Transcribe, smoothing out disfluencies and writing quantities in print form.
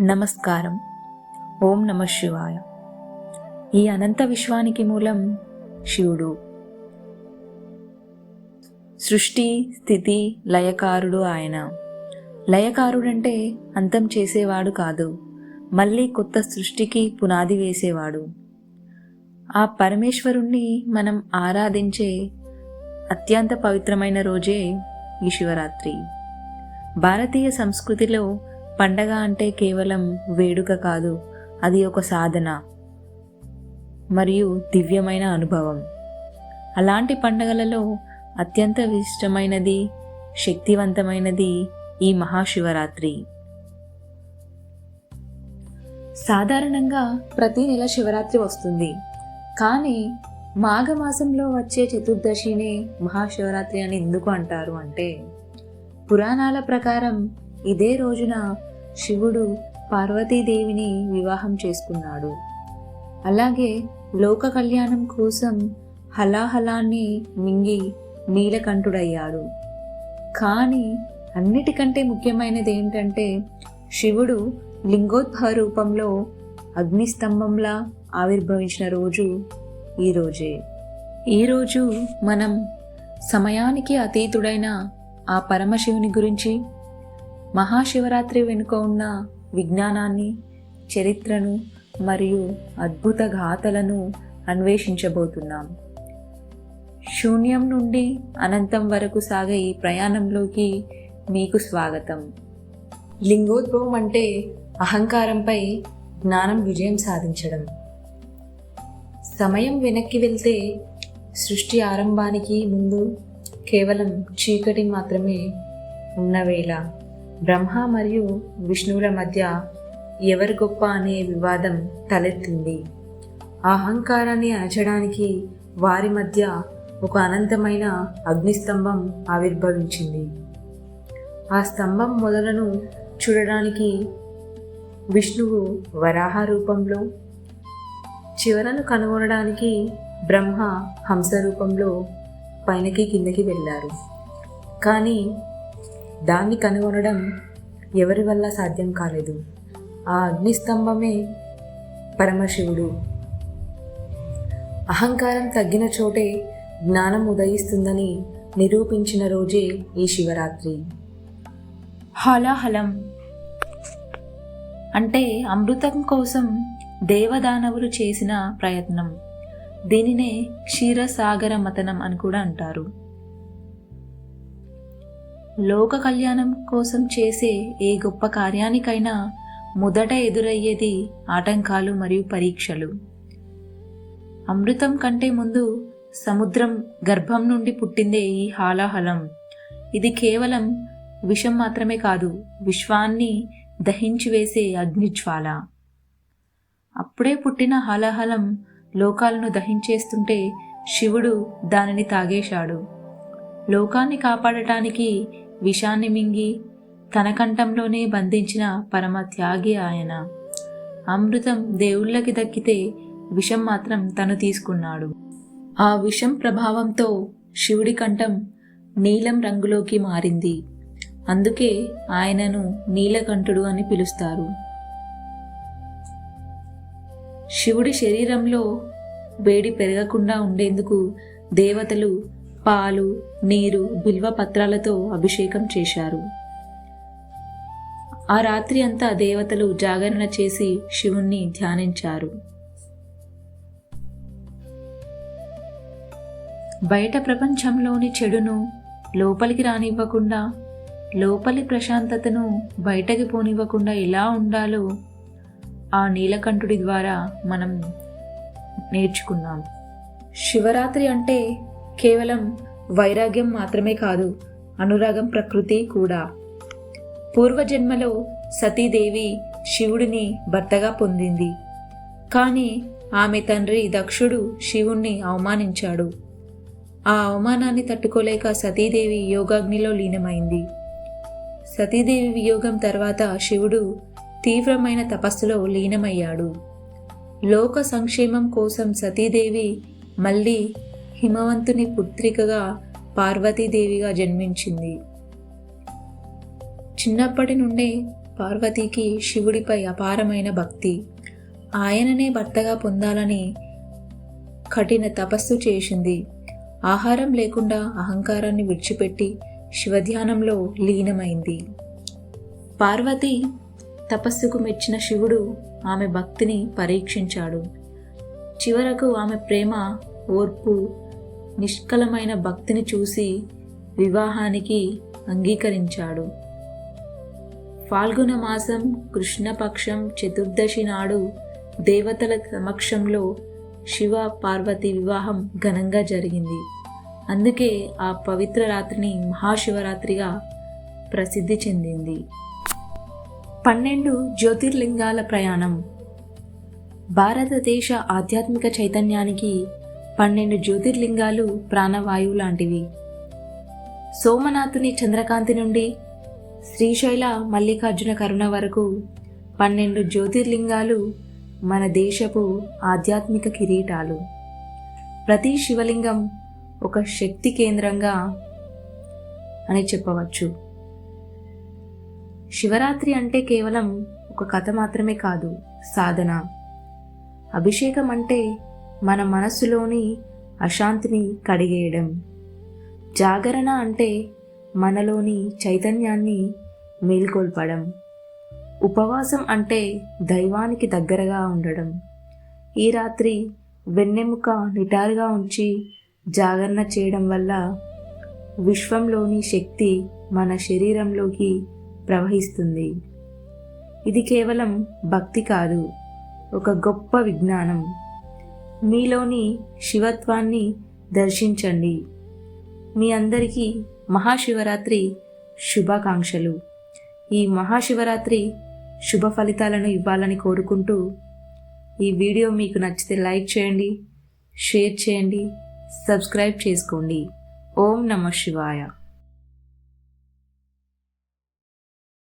నమస్కారం. ఓం నమ శివాయ. ఈ అనంత విశ్వానికి మూలం శివుడు. సృష్టి స్థితి లయకారుడు ఆయన. లయకారుడంటే అంతం చేసేవాడు కాదు, మళ్ళీ కొత్త సృష్టికి పునాది వేసేవాడు. ఆ పరమేశ్వరుణ్ణి మనం ఆరాధించే అత్యంత పవిత్రమైన రోజే ఈ శివరాత్రి. భారతీయ సంస్కృతిలో పండగ అంటే కేవలం వేడుక కాదు, అది ఒక సాధన మరియు దివ్యమైన అనుభవం. అలాంటి పండగలలో అత్యంత ఇష్టమైనది, శక్తివంతమైనది ఈ మహాశివరాత్రి. సాధారణంగా ప్రతి నెల శివరాత్రి వస్తుంది, కానీ మాఘమాసంలో వచ్చే చతుర్దశినే మహాశివరాత్రి అని ఎందుకు అంటారు అంటే, పురాణాల ప్రకారం ఇదే రోజున శివుడు పార్వతీదేవిని వివాహం చేసుకున్నాడు. అలాగే లోక కళ్యాణం కోసం హలాహలాన్ని మింగి నీలకంఠుడయ్యాడు. కానీ అన్నిటికంటే ముఖ్యమైనది ఏంటంటే, శివుడు లింగోద్భవ రూపంలో అగ్నిస్తంభంలా ఆవిర్భవించిన రోజు ఈరోజే. ఈరోజు మనం సమయానికి అతీతుడైన ఆ పరమశివుని గురించి, మహాశివరాత్రి వెనుక ఉన్న విజ్ఞానాన్ని, చరిత్రను మరియు అద్భుత గాథలను అన్వేషించబోతున్నాం. శూన్యం నుండి అనంతం వరకు సాగే ఈ ప్రయాణంలోకి మీకు స్వాగతం. లింగోద్భవం అంటే అహంకారంపై జ్ఞానం విజయం సాధించడం. సమయం వెనక్కి వెళ్తే సృష్టి ఆరంభానికి ముందు కేవలం చీకటి మాత్రమే ఉన్న వేళ బ్రహ్మ మరియు విష్ణువుల మధ్య ఎవరు గొప్ప అనే వివాదం తలెత్తింది. ఆ అహంకారాన్ని అణచడానికి వారి మధ్య ఒక అనంతమైన అగ్నిస్తంభం ఆవిర్భవించింది. ఆ స్తంభం మొదలను చూడడానికి విష్ణువు వరాహ రూపంలో, చివరను కనుగొనడానికి బ్రహ్మ హంస రూపంలో పైనకి కిందకి వెళ్ళారు. కానీ దాన్ని కనుగొనడం ఎవరి వల్ల సాధ్యం కాలేదు. ఆ అగ్నిస్తంభమే పరమశివుడు. అహంకారం తగ్గిన చోటే జ్ఞానం ఉదయిస్తుందని నిరూపించిన రోజే ఈ శివరాత్రి. హలాహలం అంటే అమృతం కోసం దేవదానవులు చేసిన ప్రయత్నం. దీనినే క్షీరసాగర మథనం అని కూడా అంటారు. లోక కళ్యాణం కోసం చేసే ఏ గొప్ప కార్యానికైనా మొదట ఎదురయ్యేది ఆటంకాలు మరియు పరీక్షలు. అమృతం కంటే ముందు సముద్రం గర్భం నుండి పుట్టిందే ఈ హాలాహలం. ఇది కేవలం విషం మాత్రమే కాదు, విశ్వాన్ని దహించి వేసే అగ్నిజ్వాల. అప్పుడే పుట్టిన హాలాహలం లోకాలను దహించేస్తుంటే శివుడు దానిని తాగేశాడు. లోకాన్ని కాపాడటానికి విషాన్ని మింగి తన కంఠంలోనే బంధించిన పరమ త్యాగి ఆయన. అమృతం దేవుళ్ళకి దక్కితే విషం మాత్రం తను తీసుకున్నాడు. ఆ విషం ప్రభావంతో శివుడి కంఠం నీలం రంగులోకి మారింది. అందుకే ఆయనను నీలకంఠుడు అని పిలుస్తారు. శివుడి శరీరంలో వేడి పెరగకుండా ఉండేందుకు దేవతలు పాలు, నీరు, బిల్వ పత్రాలతో అభిషేకం చేశారు. ఆ రాత్రి అంతా దేవతలు జాగరణ చేసి శివుణ్ణి ధ్యానించారు. బయట ప్రపంచంలోని చెడును లోపలికి రానివ్వకుండా, లోపలి ప్రశాంతతను బయటకి పోనివ్వకుండా ఎలా ఉండాలో ఆ నీలకంఠుడి ద్వారా మనం నేర్చుకున్నాం. శివరాత్రి అంటే కేవలం వైరాగ్యం మాత్రమే కాదు, అనురాగం ప్రకృతి కూడా. పూర్వజన్మలో సతీదేవి శివుడిని భర్తగా పొందింది. కానీ ఆమె తండ్రి దక్షుడు శివుణ్ణి అవమానించాడు. ఆ అవమానాన్ని తట్టుకోలేక సతీదేవి యోగాగ్నిలో లీనమైంది. సతీదేవి వియోగం తర్వాత శివుడు తీవ్రమైన తపస్సులో లీనమయ్యాడు. లోక సంక్షేమం కోసం సతీదేవి మళ్ళీ హిమవంతుని పుత్రికగా పార్వతీదేవిగా జన్మించింది. చిన్నప్పటి నుండే పార్వతీకి శివుడిపై అపారమైన భక్తి. ఆయననే భర్తగా పొందాలని కఠిన తపస్సు చేసింది. ఆహారం లేకుండా అహంకారాన్ని విడిచిపెట్టి శివధ్యానంలో లీనమైంది. పార్వతి తపస్సుకు మెచ్చిన శివుడు ఆమె భక్తిని పరీక్షించాడు. చివరకు ఆమె ప్రేమ, ఓర్పు, నిష్కలమైన భక్తిని చూసి వివాహానికి అంగీకరించాడు. ఫాల్గుణ మాసం కృష్ణపక్షం చతుర్దశి నాడు దేవతల సమక్షంలో శివ పార్వతి వివాహం ఘనంగా జరిగింది. అందుకే ఆ పవిత్ర రాత్రిని మహాశివరాత్రిగా ప్రసిద్ధి చెందింది. 12 జ్యోతిర్లింగాల ప్రయాణం. భారతదేశ ఆధ్యాత్మిక చైతన్యానికి 12 జ్యోతిర్లింగాలు ప్రాణవాయువు లాంటివి. సోమనాథుని చంద్రకాంతి నుండి శ్రీశైల మల్లికార్జున కరుణ వరకు 12 జ్యోతిర్లింగాలు మన దేశపు ఆధ్యాత్మిక కిరీటాలు. ప్రతి శివలింగం ఒక శక్తి కేంద్రంగా అని చెప్పవచ్చు. శివరాత్రి అంటే కేవలం ఒక కథ మాత్రమే కాదు, సాధన. అభిషేకం అంటే మన మనస్సులోని అశాంతిని కడిగేయడం. జాగరణ అంటే మనలోని చైతన్యాన్ని మేల్కొల్పడం. ఉపవాసం అంటే దైవానికి దగ్గరగా ఉండడం. ఈ రాత్రి వెన్నెముక నిటారుగా ఉంచి జాగరణ చేయడం వల్ల విశ్వంలోని శక్తి మన శరీరంలోకి ప్రవహిస్తుంది. ఇది కేవలం భక్తి కాదు, ఒక గొప్ప విజ్ఞానం. మీలోని శివత్వాన్ని దర్శించండి. మీ అందరికీ మహాశివరాత్రి శుభాకాంక్షలు. ఈ మహాశివరాత్రి శుభ ఫలితాలను ఇవ్వాలని కోరుకుంటూ, ఈ వీడియో మీకు నచ్చితే లైక్ చేయండి, షేర్ చేయండి, సబ్స్క్రైబ్ చేసుకోండి. ఓం నమః శివాయ.